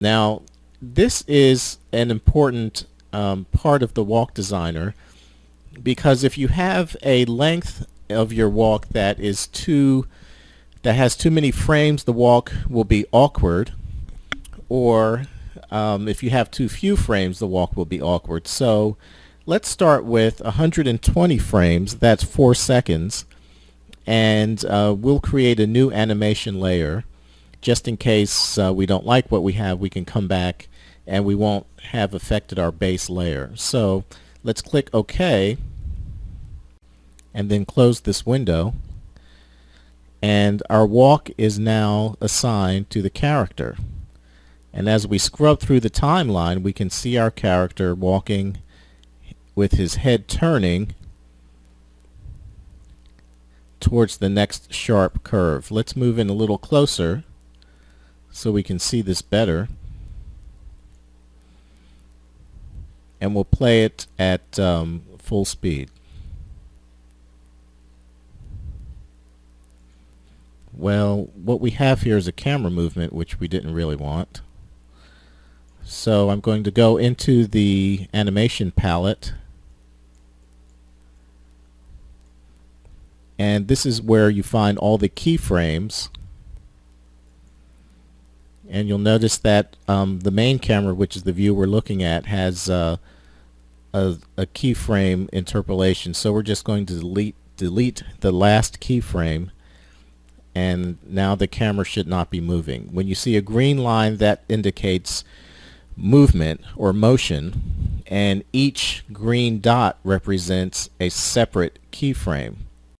Now, this is an important part of the walk designer, because if you have a length of your walk that has too many frames, the walk will be awkward, or if you have too few frames, the walk will be awkward. So let's start with 120 frames, that's 4 seconds, and we'll create a new animation layer. Just in case we don't like what we have, we can come back and we won't have affected our base layer. So let's click OK and then close this window, and our walk is now assigned to the character. And as we scrub through the timeline, we can see our character walking with his head turning towards the next sharp curve. Let's move in a little closer so we can see this better, and we'll play it at full speed. Well, what we have here is a camera movement, which we didn't really want. So I'm going to go into the animation palette, and this is where you find all the keyframes. And you'll notice that the main camera, which is the view we're looking at, has a keyframe interpolation. So we're just going to delete the last keyframe, and now the camera should not be moving. When you see a green line, that indicates movement or motion, and each green dot represents a separate keyframe.